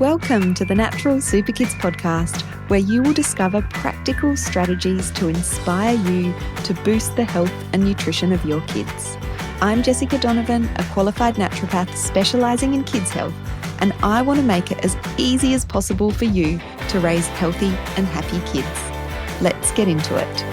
Welcome to the Natural Super Kids podcast, where you will discover practical strategies to inspire you to boost the health and nutrition of your kids. I'm Jessica Donovan, a qualified naturopath specialising in kids' health, and I want to make it as easy as possible for you to raise healthy and happy kids. Let's get into it.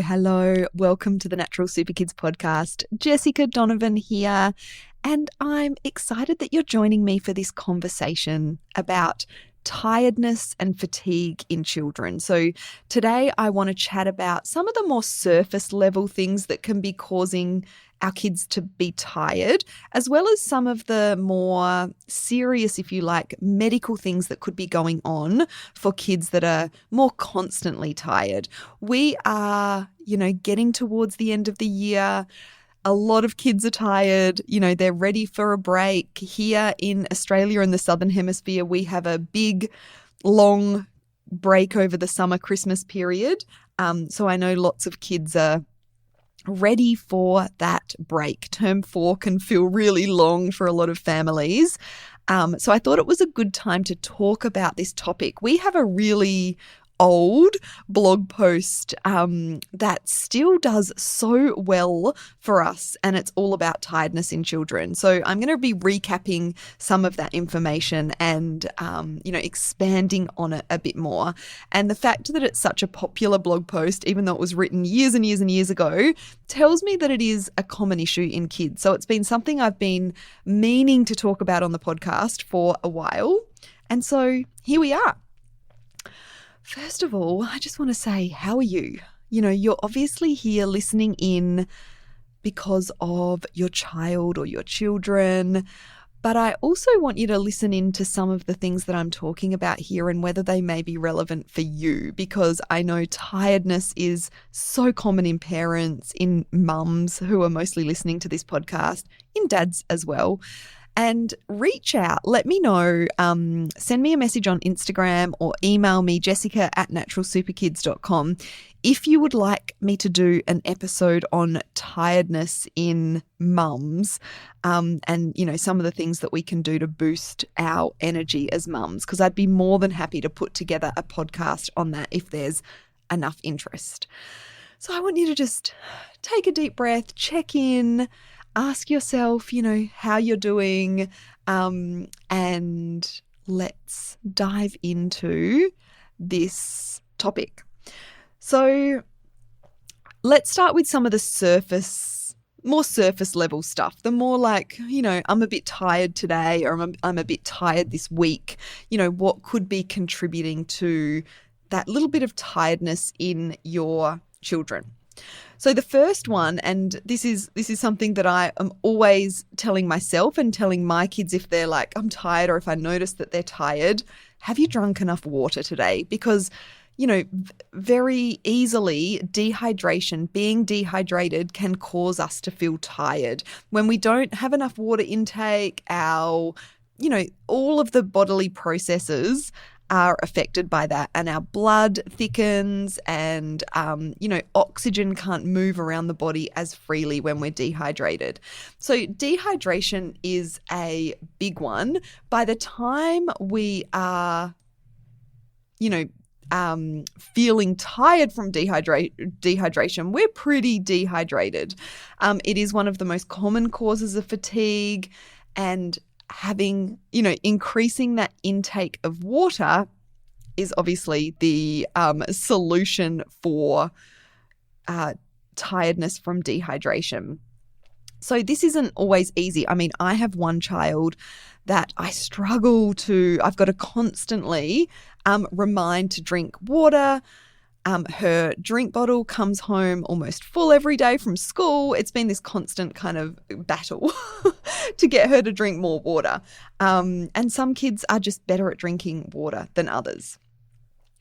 Hello. Welcome to the Natural Super Kids podcast. Jessica Donovan here, and I'm excited that you're joining me for this conversation about tiredness and fatigue in children. So today I want to chat about some of the more surface level things that can be causing our kids to be tired, as well as some of the more serious, if you like, medical things that could be going on for kids that are more constantly tired. We are, getting towards the end of the year. A lot of kids are tired, they're ready for a break. Here in Australia, in the Southern Hemisphere, we have a big, long break over the summer Christmas period. So I know lots of kids are ready for that break. Term 4 can feel really long for a lot of families. So I thought it was a good time to talk about this topic. We have a really old blog post that still does so well for us, and it's all about tiredness in children. So I'm going to be recapping some of that information and expanding on it a bit more. And the fact that it's such a popular blog post, even though it was written years and years and years ago, tells me that it is a common issue in kids. So it's been something I've been meaning to talk about on the podcast for a while. And so here we are. First of all, I just want to say, how are you? You're obviously here listening in because of your child or your children, but I also want you to listen in to some of the things that I'm talking about here and whether they may be relevant for you, because I know tiredness is so common in parents, in mums who are mostly listening to this podcast, in dads as well. And reach out, let me know, send me a message on Instagram or email me, jessica@naturalsuperkids.com, if you would like me to do an episode on tiredness in mums and, some of the things that we can do to boost our energy as mums, because I'd be more than happy to put together a podcast on that if there's enough interest. So I want you to just take a deep breath, check in, ask yourself, how you're doing, and let's dive into this topic. So let's start with some of the more surface level stuff. The more like, I'm a bit tired today, or I'm a bit tired this week. What could be contributing to that little bit of tiredness in your children? So the first one, and this is something that I am always telling myself and telling my kids if they're like, I'm tired, or if I notice that they're tired, have you drunk enough water today? Because, very easily dehydration, being dehydrated can cause us to feel tired. When we don't have enough water intake, all of the bodily processes are affected by that, and our blood thickens, and oxygen can't move around the body as freely when we're dehydrated. So dehydration is a big one. By the time we are feeling tired from dehydration, we're pretty dehydrated. It is one of the most common causes of fatigue, and increasing that intake of water is obviously the solution for tiredness from dehydration. So this isn't always easy. I mean, I have one child that I've got to constantly remind to drink water. Her drink bottle comes home almost full every day from school. It's been this constant kind of battle to get her to drink more water. And some kids are just better at drinking water than others.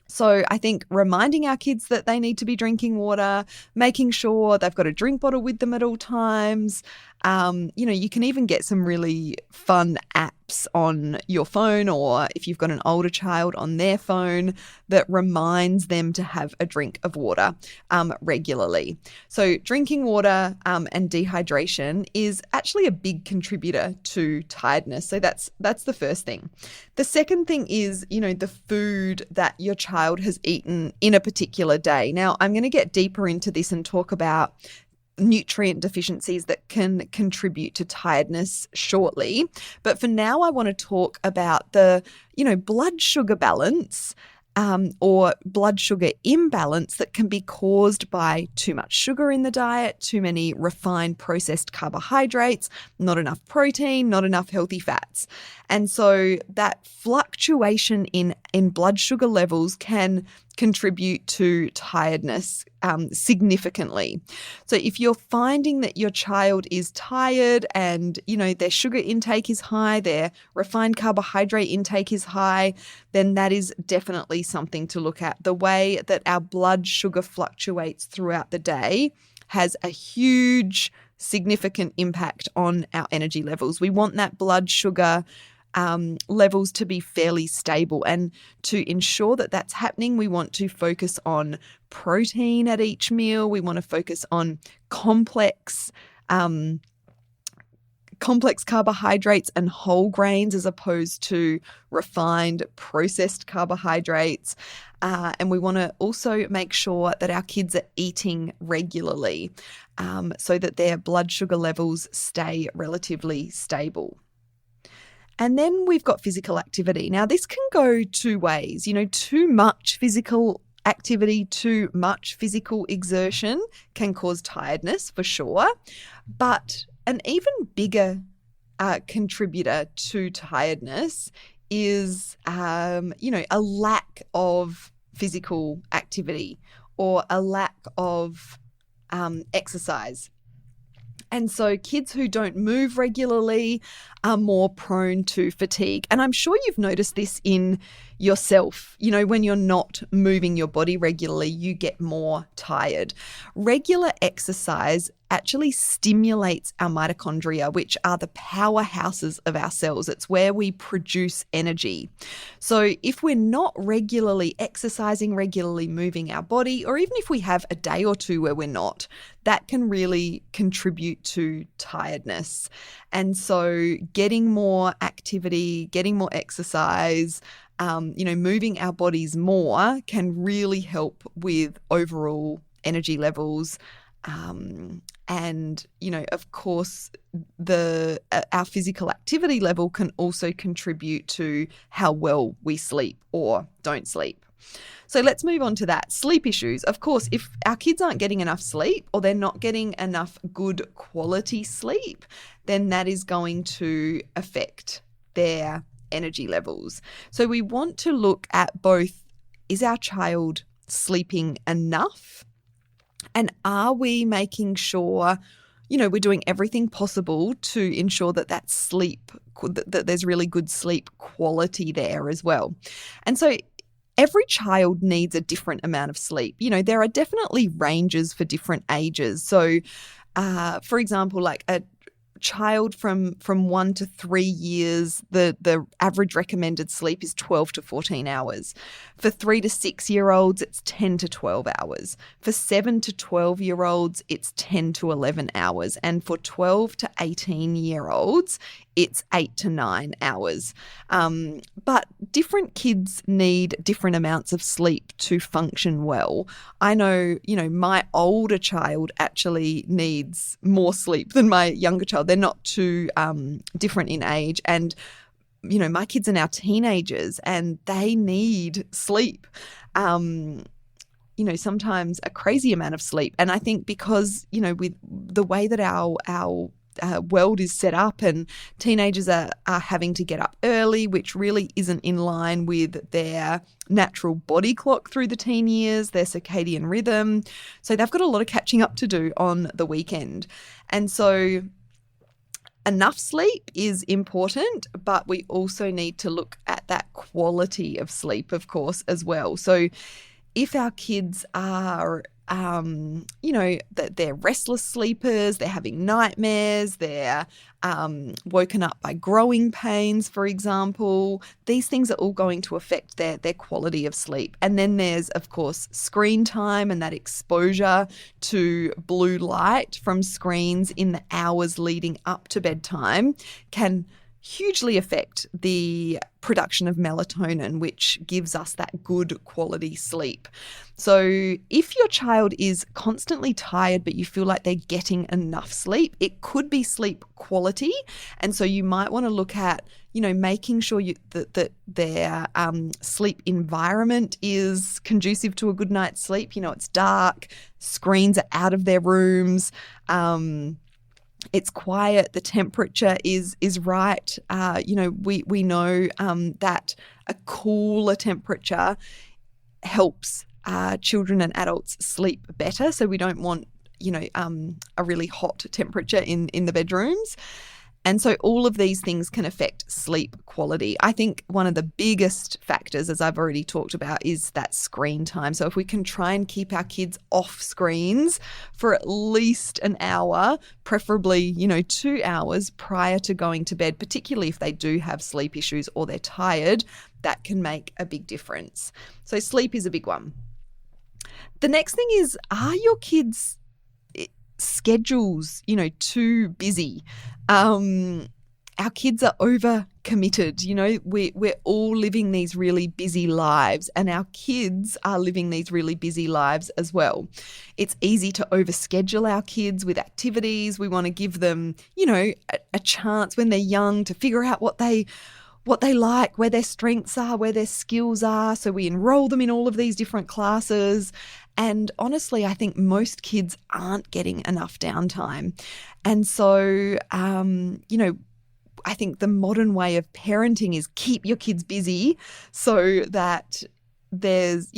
So I think reminding our kids that they need to be drinking water, making sure they've got a drink bottle with them at all times. You can even get some really fun apps apps on your phone, or if you've got an older child, on their phone, that reminds them to have a drink of water regularly. So drinking water and dehydration is actually a big contributor to tiredness. So that's the first thing. The second thing is, the food that your child has eaten in a particular day. Now, I'm going to get deeper into this and talk about nutrient deficiencies that can contribute to tiredness shortly. But for now, I want to talk about the, blood sugar balance or blood sugar imbalance that can be caused by too much sugar in the diet, too many refined processed carbohydrates, not enough protein, not enough healthy fats. And so that fluctuation in blood sugar levels can contribute to tiredness significantly. So if you're finding that your child is tired and, their sugar intake is high, their refined carbohydrate intake is high, then that is definitely something to look at. The way that our blood sugar fluctuates throughout the day has a huge, significant impact on our energy levels. We want that blood sugar levels to be fairly stable. And to ensure that that's happening, we want to focus on protein at each meal. We want to focus on complex carbohydrates and whole grains as opposed to refined processed carbohydrates. And we want to also make sure that our kids are eating regularly so that their blood sugar levels stay relatively stable. And then we've got physical activity. Now, this can go two ways. Too much physical activity, too much physical exertion can cause tiredness for sure. But an even bigger contributor to tiredness is, a lack of physical activity or a lack of exercise. And so kids who don't move regularly are more prone to fatigue. And I'm sure you've noticed this in yourself. When you're not moving your body regularly, you get more tired. Regular exercise actually stimulates our mitochondria, which are the powerhouses of our cells. It's where we produce energy. So if we're not regularly exercising, regularly moving our body, or even if we have a day or two where we're not, that can really contribute to tiredness. And so getting more activity, getting more exercise, moving our bodies more can really help with overall energy levels. And, of course, our physical activity level can also contribute to how well we sleep or don't sleep. So let's move on to that. Sleep issues. Of course, if our kids aren't getting enough sleep or they're not getting enough good quality sleep, then that is going to affect their energy levels. So we want to look at both, is our child sleeping enough? And are we making sure, we're doing everything possible to ensure that that there's really good sleep quality there as well? And so every child needs a different amount of sleep. There are definitely ranges for different ages. So, for example, like a child from 1 to 3 years, the average recommended sleep is 12 to 14 hours. For 3 to 6 year olds, it's 10 to 12 hours. For 7 to 12 year olds, it's 10 to 11 hours. And for 12 to 18 year olds, it's 8 to 9 hours. But different kids need different amounts of sleep to function well. I know, my older child actually needs more sleep than my younger child. They're not too different in age. And, my kids are now teenagers and they need sleep. Sometimes a crazy amount of sleep. And I think because, with the way that our world is set up and teenagers are having to get up early, which really isn't in line with their natural body clock through the teen years, their circadian rhythm. So they've got a lot of catching up to do on the weekend. And so enough sleep is important, but we also need to look at that quality of sleep, of course, as well. So if our kids are that they're restless sleepers, they're having nightmares, they're woken up by growing pains, for example. These things are all going to affect their quality of sleep. And then there's, of course, screen time, and that exposure to blue light from screens in the hours leading up to bedtime can hugely affect the production of melatonin, which gives us that good quality sleep. So if your child is constantly tired but you feel like they're getting enough sleep, it could be sleep quality. And so you might want to look at, making sure that their sleep environment is conducive to a good night's sleep. It's dark, screens are out of their rooms, it's quiet, the temperature is right. We know that a cooler temperature helps children and adults sleep better. So we don't want, a really hot temperature in the bedrooms. And so all of these things can affect sleep quality. I think one of the biggest factors, as I've already talked about, is that screen time. So if we can try and keep our kids off screens for at least an hour, preferably, 2 hours prior to going to bed, particularly if they do have sleep issues or they're tired, that can make a big difference. So sleep is a big one. The next thing is, are your kids' schedules, too busy? Our kids are over committed. We're all living these really busy lives, and our kids are living these really busy lives as well. It's easy to overschedule our kids with activities. We want to give them, a chance when they're young to figure out what they like, where their strengths are, where their skills are. So we enroll them in all of these different classes. And honestly, I think most kids aren't getting enough downtime. And so, I think the modern way of parenting is keep your kids busy so that there's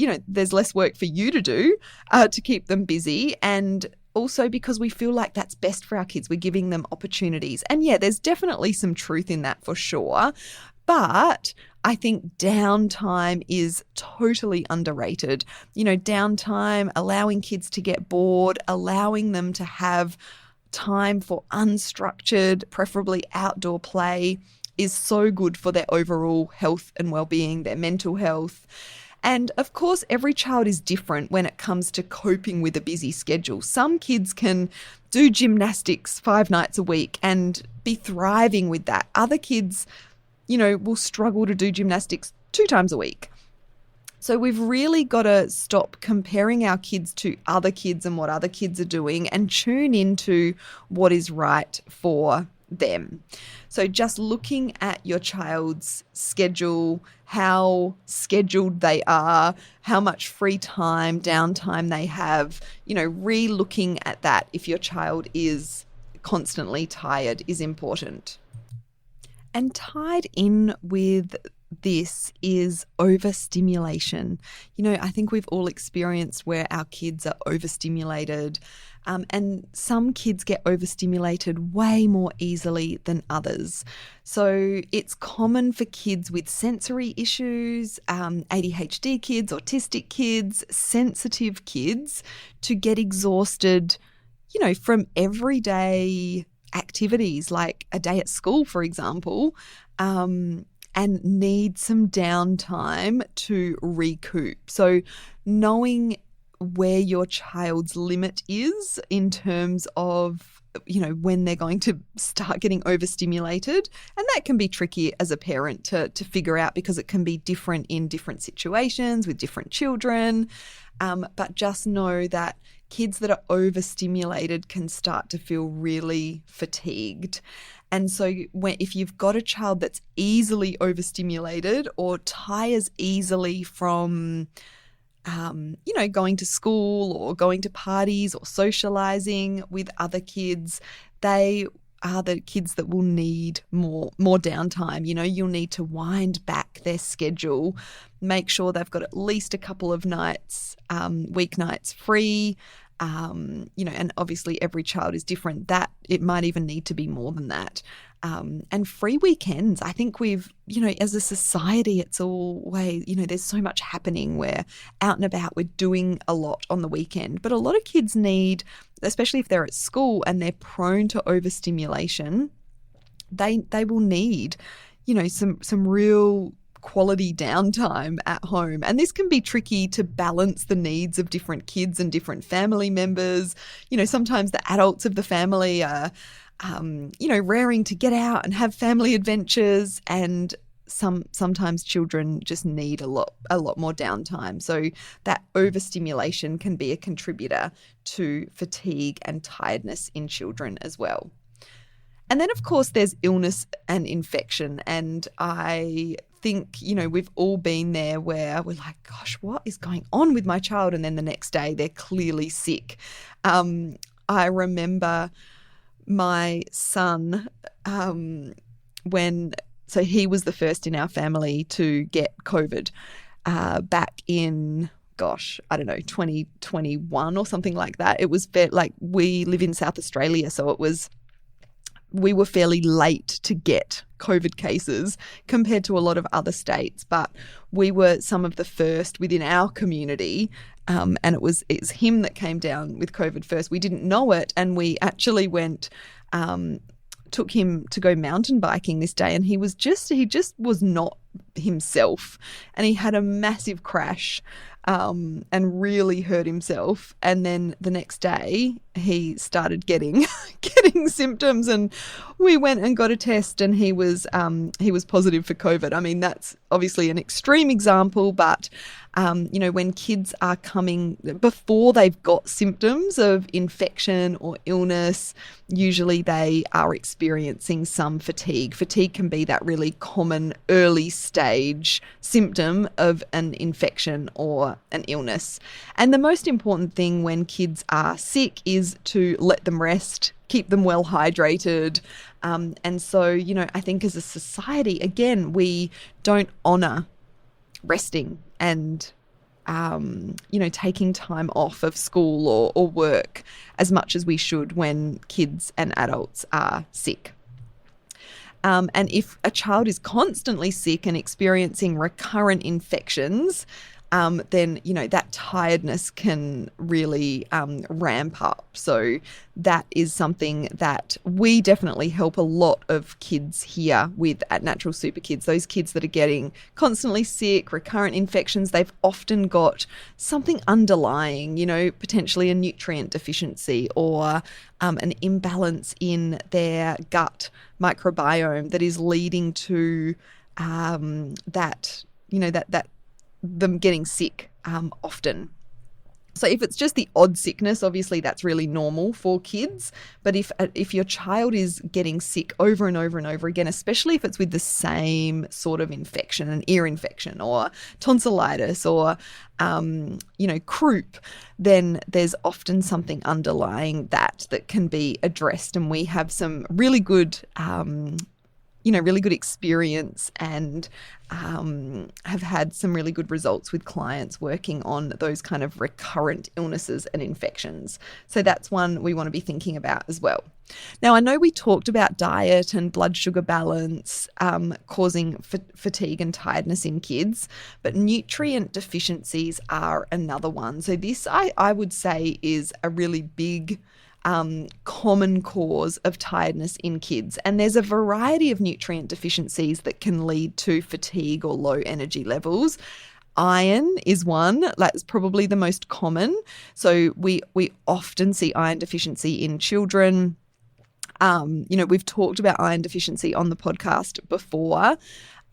less work for you to do to keep them busy. And also because we feel like that's best for our kids, we're giving them opportunities. And yeah, there's definitely some truth in that for sure. But I think downtime is totally underrated. Downtime, allowing kids to get bored, allowing them to have time for unstructured, preferably outdoor play, is so good for their overall health and well-being, their mental health. And of course, every child is different when it comes to coping with a busy schedule. Some kids can do gymnastics 5 nights a week and be thriving with that. Other kids, will struggle to do gymnastics 2 times a week. So we've really got to stop comparing our kids to other kids and what other kids are doing and tune into what is right for them. So just looking at your child's schedule, how scheduled they are, how much free time, downtime they have, re-looking at that if your child is constantly tired is important. And tied in with this is overstimulation. I think we've all experienced where our kids are overstimulated, and some kids get overstimulated way more easily than others. So it's common for kids with sensory issues, ADHD kids, autistic kids, sensitive kids to get exhausted, from everyday activities like a day at school, for example, and need some downtime to recoup. So knowing where your child's limit is in terms of, when they're going to start getting overstimulated. And that can be tricky as a parent to figure out because it can be different in different situations with different children. But just know that kids that are overstimulated can start to feel really fatigued. And so if you've got a child that's easily overstimulated or tires easily from, going to school or going to parties or socializing with other kids, they are the kids that will need more downtime. You will need to wind back their schedule, make sure they've got at least a couple of nights, weeknights free. And obviously every child is different. That it might even need to be more than that. and free weekends. I think we've, as a society, it's always, there's so much happening. We're out and about, we're doing a lot on the weekend. But a lot of kids need, especially if they're at school and they're prone to overstimulation, they will need, some real quality downtime at home. And this can be tricky to balance the needs of different kids and different family members. Sometimes the adults of the family are, raring to get out and have family adventures, and sometimes children just need a lot more downtime. So that overstimulation can be a contributor to fatigue and tiredness in children as well. And then, of course, there's illness and infection. And I think, we've all been there where we're like, gosh, what is going on with my child? And then the next day they're clearly sick. I remember my son, so he was the first in our family to get COVID back in, 2021 or something like that. It was we live in South Australia, so we were fairly late to get COVID cases compared to a lot of other states, but we were some of the first within our community, and it's him that came down with COVID first. We didn't know it, and we actually took him to go mountain biking this day, and he just was not himself, and he had a massive crash and really hurt himself. And then the next day he started getting symptoms, and we went and got a test, and he was positive for COVID. I mean, that's obviously an extreme example, but when kids are coming before they've got symptoms of infection or illness, usually they are experiencing some fatigue. Fatigue can be that really common early stage symptom of an infection or an illness. And the most important thing when kids are sick is to let them rest, keep them well hydrated. And so, I think as a society, again, we don't honour resting and, taking time off of school or work as much as we should when kids and adults are sick. And if a child is constantly sick and experiencing recurrent infections, then, that tiredness can really ramp up. So that is something that we definitely help a lot of kids here with at Natural Super Kids. Those kids that are getting constantly sick, recurrent infections, they've often got something underlying, potentially a nutrient deficiency or an imbalance in their gut microbiome that is leading to that them getting sick often. So if it's just the odd sickness, obviously that's really normal for kids. But if your child is getting sick over and over and over again, especially if it's with the same sort of infection, an ear infection or tonsillitis or, croup, then there's often something underlying that can be addressed. And we have some really good really good experience and have had some really good results with clients working on those kind of recurrent illnesses and infections. So that's one we want to be thinking about as well. Now, I know we talked about diet and blood sugar balance causing fatigue and tiredness in kids, but nutrient deficiencies are another one. So this, I would say, is a really big common cause of tiredness in kids. And there's a variety of nutrient deficiencies that can lead to fatigue or low energy levels. Iron is one, that's probably the most common. So we often see iron deficiency in children. We've talked about iron deficiency on the podcast before.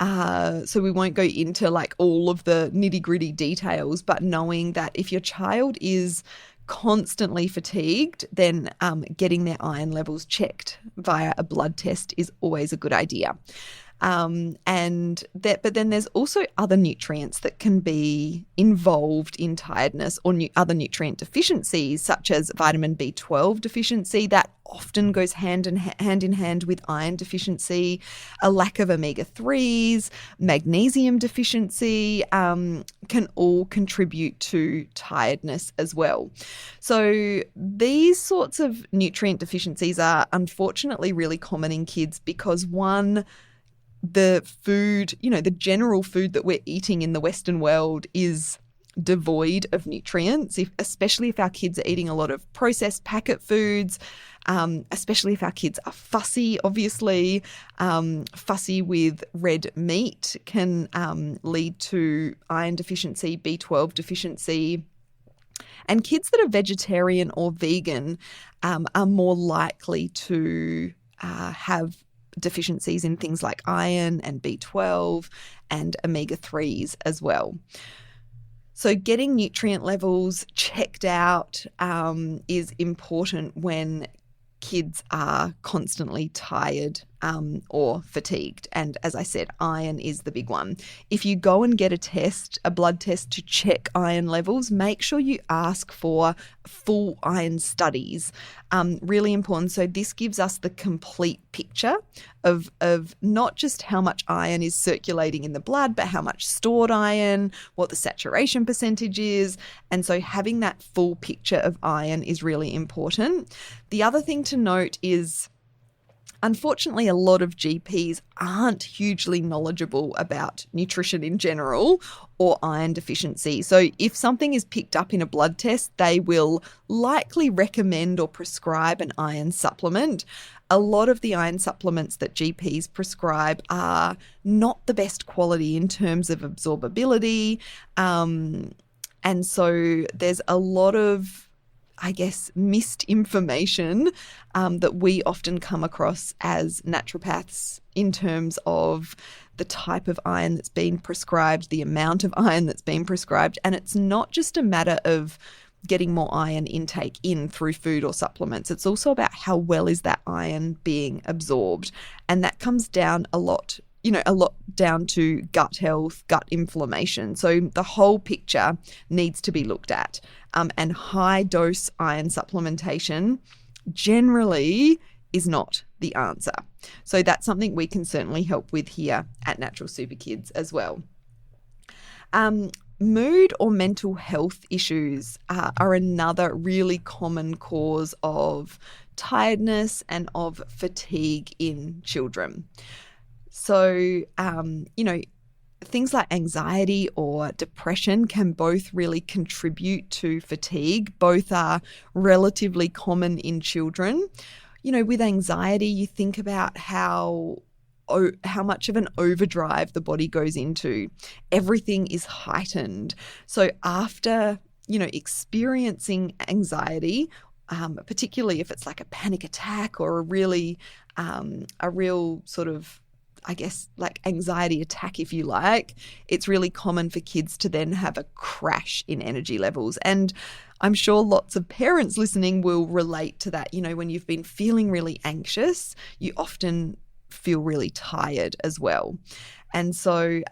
So we won't go into all of the nitty-gritty details, but knowing that if your child is constantly fatigued, then getting their iron levels checked via a blood test is always a good idea. But then there's also other nutrients that can be involved in tiredness, or other nutrient deficiencies, such as vitamin B12 deficiency. That often goes hand in hand with iron deficiency, a lack of omega-3s, magnesium deficiency, can all contribute to tiredness as well. So these sorts of nutrient deficiencies are unfortunately really common in kids because, one, the food, the general food that we're eating in the Western world is devoid of nutrients, especially if our kids are eating a lot of processed packet foods, especially if our kids are fussy, obviously. Fussy with red meat can lead to iron deficiency, B12 deficiency. And kids that are vegetarian or vegan are more likely to have deficiencies in things like iron and B12 and omega-3s as well. So getting nutrient levels checked out is important when kids are constantly tired or fatigued. And as I said, iron is the big one. If you go and get a blood test to check iron levels, make sure you ask for full iron studies. Really important. So this gives us the complete picture of not just how much iron is circulating in the blood, but how much stored iron, what the saturation percentage is. And so having that full picture of iron is really important. The other thing to note is, unfortunately, a lot of GPs aren't hugely knowledgeable about nutrition in general or iron deficiency. So if something is picked up in a blood test, they will likely recommend or prescribe an iron supplement. A lot of the iron supplements that GPs prescribe are not the best quality in terms of absorbability. And so there's a lot of, missed information that we often come across as naturopaths in terms of the type of iron that's been prescribed, the amount of iron that's been prescribed. And it's not just a matter of getting more iron intake in through food or supplements. It's also about how well is that iron being absorbed. And that comes down a lot down to gut health, gut inflammation. So the whole picture needs to be looked at. And high dose iron supplementation generally is not the answer. So that's something we can certainly help with here at Natural Super Kids as well. Mood or mental health issues are another really common cause of tiredness and of fatigue in children. So, things like anxiety or depression can both really contribute to fatigue. Both are relatively common in children. With anxiety, you think about how much of an overdrive the body goes into. Everything is heightened. So after, experiencing anxiety, particularly if it's like a panic attack or a real sort of, like anxiety attack, if you like, it's really common for kids to then have a crash in energy levels. And I'm sure lots of parents listening will relate to that. When you've been feeling really anxious, you often feel really tired as well. And so,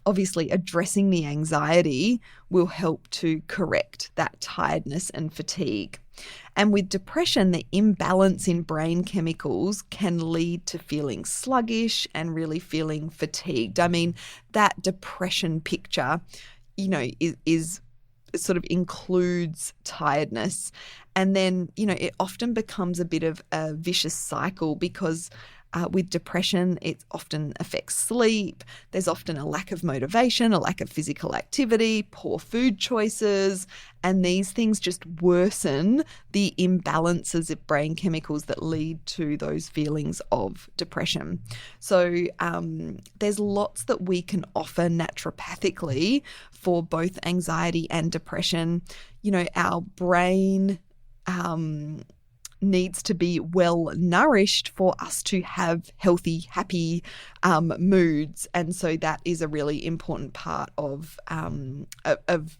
obviously, addressing the anxiety will help to correct that tiredness and fatigue. And with depression, the imbalance in brain chemicals can lead to feeling sluggish and really feeling fatigued. I mean, that depression picture, is sort of includes tiredness. And then, it often becomes a bit of a vicious cycle because with depression, it often affects sleep. There's often a lack of motivation, a lack of physical activity, poor food choices, and these things just worsen the imbalances of brain chemicals that lead to those feelings of depression. So there's lots that we can offer naturopathically for both anxiety and depression. Our brain needs to be well nourished for us to have healthy, happy moods. And so that is a really important part of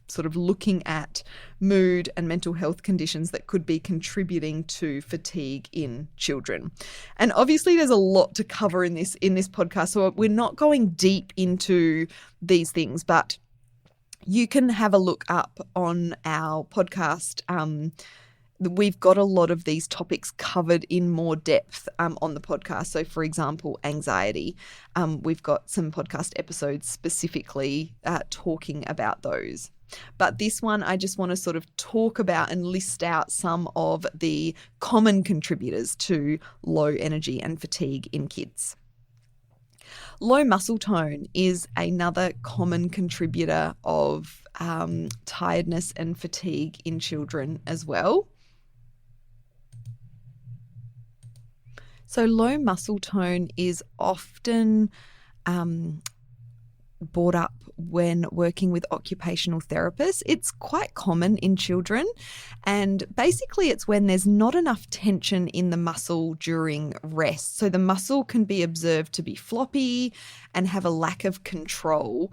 sort of looking at mood and mental health conditions that could be contributing to fatigue in children. And obviously there's a lot to cover in this podcast, so we're not going deep into these things, but you can have a look up on our podcast. We've got a lot of these topics covered in more depth on the podcast. So, for example, anxiety. We've got some podcast episodes specifically talking about those. But this one, I just want to sort of talk about and list out some of the common contributors to low energy and fatigue in kids. Low muscle tone is another common contributor of tiredness and fatigue in children as well. So low muscle tone is often brought up when working with occupational therapists. It's quite common in children, and basically it's when there's not enough tension in the muscle during rest. So the muscle can be observed to be floppy and have a lack of control.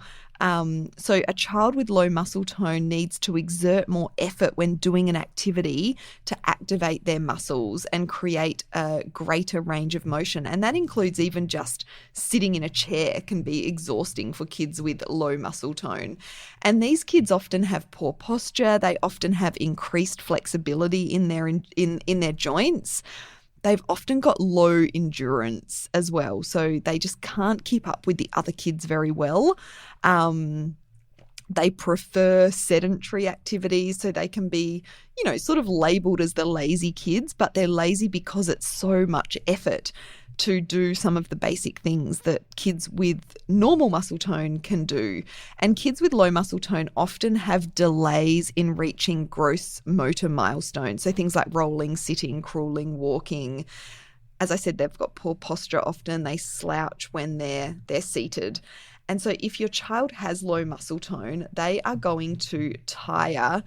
So a child with low muscle tone needs to exert more effort when doing an activity to activate their muscles and create a greater range of motion. And that includes even just sitting in a chair can be exhausting for kids with low muscle tone. And these kids often have poor posture. They often have increased flexibility in their joints. They've often got low endurance as well, so they just can't keep up with the other kids very well. They prefer sedentary activities, so they can be, sort of labeled as the lazy kids, but they're lazy because it's so much effort to do some of the basic things that kids with normal muscle tone can do. And kids with low muscle tone often have delays in reaching gross motor milestones. So things like rolling, sitting, crawling, walking. As I said, they've got poor posture often. They slouch when they're seated. And so if your child has low muscle tone, they are going to tire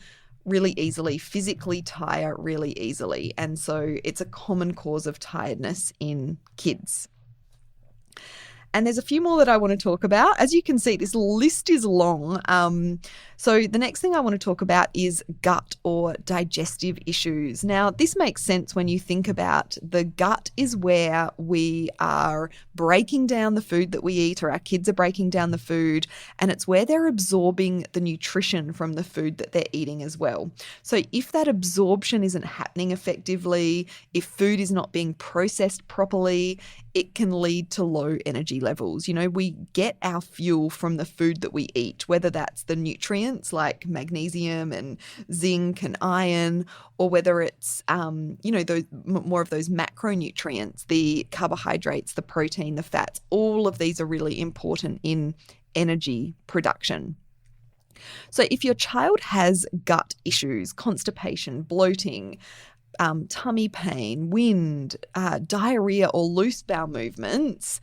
really easily, physically tire really easily. And so it's a common cause of tiredness in kids. And there's a few more that I want to talk about. As you can see, this list is long. So the next thing I want to talk about is gut or digestive issues. Now, this makes sense when you think about the gut is where we are breaking down the food that we eat, or our kids are breaking down the food, and it's where they're absorbing the nutrition from the food that they're eating as well. So if that absorption isn't happening effectively, if food is not being processed properly, it can lead to low energy levels. We get our fuel from the food that we eat, whether that's the nutrients like magnesium and zinc and iron, or whether it's, those more of those macronutrients, the carbohydrates, the protein, the fats. All of these are really important in energy production. So if your child has gut issues, constipation, bloating, tummy pain, wind, diarrhea, or loose bowel movements,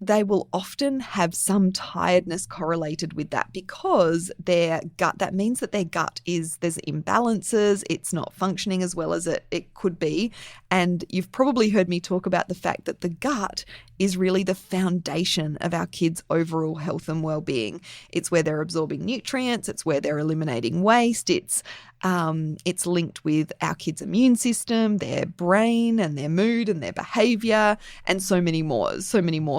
they will often have some tiredness correlated with that, because their gut, that means that their gut there's imbalances, it's not functioning as well as it could be. And you've probably heard me talk about the fact that the gut is really the foundation of our kids' overall health and well-being. It's where they're absorbing nutrients, it's where they're eliminating waste, it's linked with our kids' immune system, their brain and their mood and their behavior, and so many more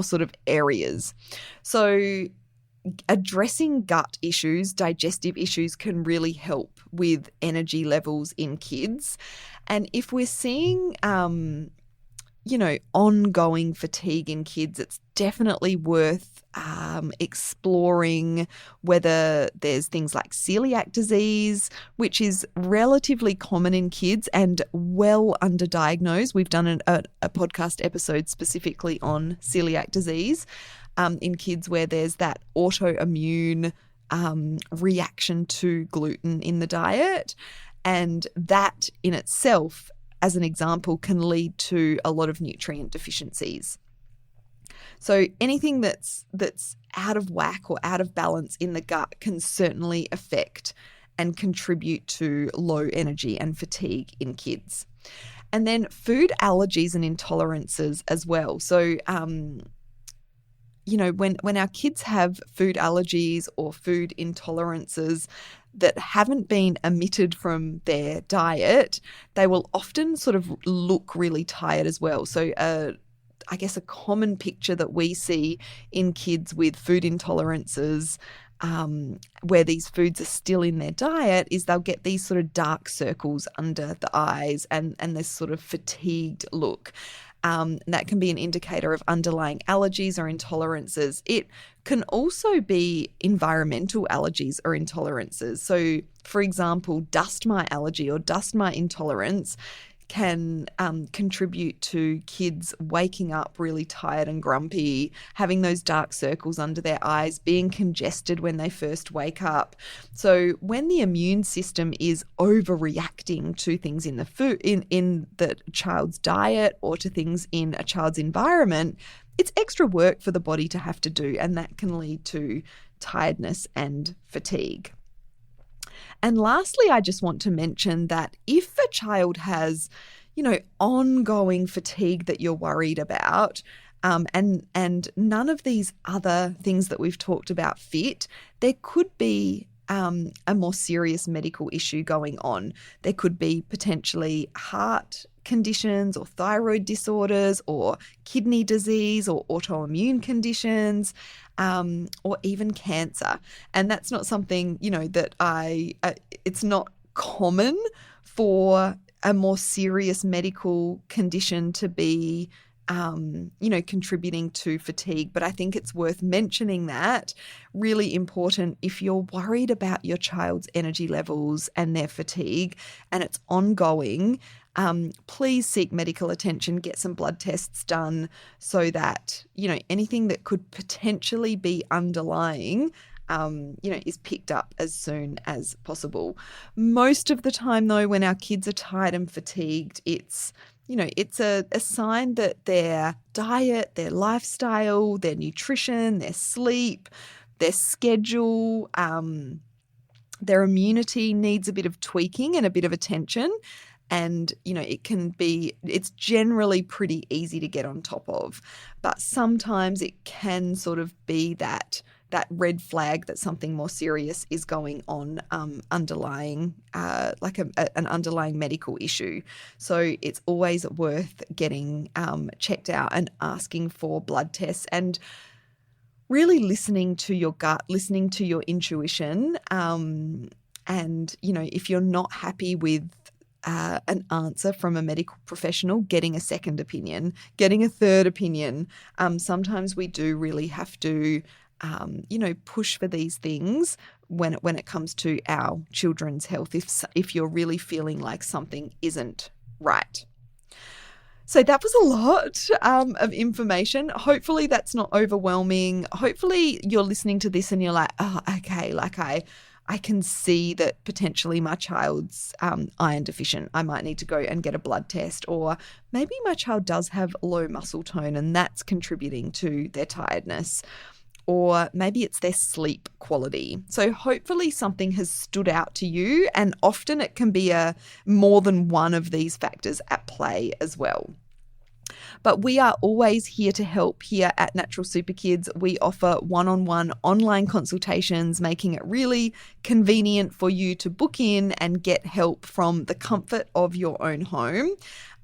sort of areas. So addressing gut issues, digestive issues, can really help with energy levels in kids. And if we're seeing ongoing fatigue in kids, it's definitely worth exploring whether there's things like celiac disease, which is relatively common in kids and well underdiagnosed. We've done a podcast episode specifically on celiac disease in kids, where there's that autoimmune reaction to gluten in the diet. And that in itself, as an example, can lead to a lot of nutrient deficiencies. So anything that's out of whack or out of balance in the gut can certainly affect and contribute to low energy and fatigue in kids. And then food allergies and intolerances as well. So, when our kids have food allergies or food intolerances that haven't been omitted from their diet, they will often sort of look really tired as well. So, I guess a common picture that we see in kids with food intolerances, where these foods are still in their diet, is they'll get these sort of dark circles under the eyes and this sort of fatigued look. That can be an indicator of underlying allergies or intolerances. It can also be environmental allergies or intolerances. So, for example, dust mite allergy or dust mite intolerance can contribute to kids waking up really tired and grumpy, having those dark circles under their eyes, being congested when they first wake up. So when the immune system is overreacting to things in the food, in the child's diet, or to things in a child's environment, it's extra work for the body to have to do, and that can lead to tiredness and fatigue. And lastly, I just want to mention that if a child has, ongoing fatigue that you're worried about, and none of these other things that we've talked about fit, there could be a more serious medical issue going on. There could be potentially heart conditions or thyroid disorders or kidney disease or autoimmune conditions, or even cancer. And that's not something, that it's not common for a more serious medical condition to be contributing to fatigue. But I think it's worth mentioning that. Really important, if you're worried about your child's energy levels and their fatigue and it's ongoing, please seek medical attention, get some blood tests done so that, anything that could potentially be underlying is picked up as soon as possible. Most of the time, though, when our kids are tired and fatigued, it's a sign that their diet, their lifestyle, their nutrition, their sleep, their schedule, their immunity needs a bit of tweaking and a bit of attention. And, it's generally pretty easy to get on top of. But sometimes it can sort of be that red flag that something more serious is going on, underlying, like an underlying medical issue. So it's always worth getting checked out and asking for blood tests and really listening to your gut, listening to your intuition. And, if you're not happy with an answer from a medical professional, getting a second opinion, getting a third opinion. Sometimes we do really have to, push for these things when it comes to our children's health, if you're really feeling like something isn't right. So that was a lot of information. Hopefully that's not overwhelming. Hopefully you're listening to this and you're like, oh, okay, like I can see that potentially my child's iron deficient. I might need to go and get a blood test, or maybe my child does have low muscle tone and that's contributing to their tiredness, or maybe it's their sleep quality. So hopefully something has stood out to you, and often it can be more than one of these factors at play as well. But we are always here to help here at Natural Super Kids. We offer one-on-one online consultations, making it really convenient for you to book in and get help from the comfort of your own home.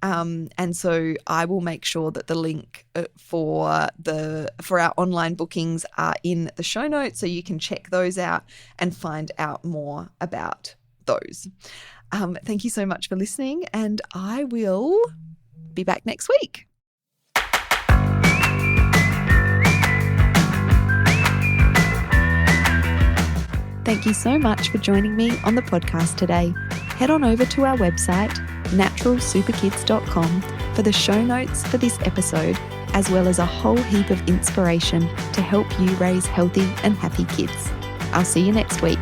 And so I will make sure that the link for our online bookings are in the show notes, so you can check those out and find out more about those. Thank you so much for listening, and I will be back next week. Thank you so much for joining me on the podcast today. Head on over to our website, naturalsuperkids.com, for the show notes for this episode, as well as a whole heap of inspiration to help you raise healthy and happy kids. I'll see you next week.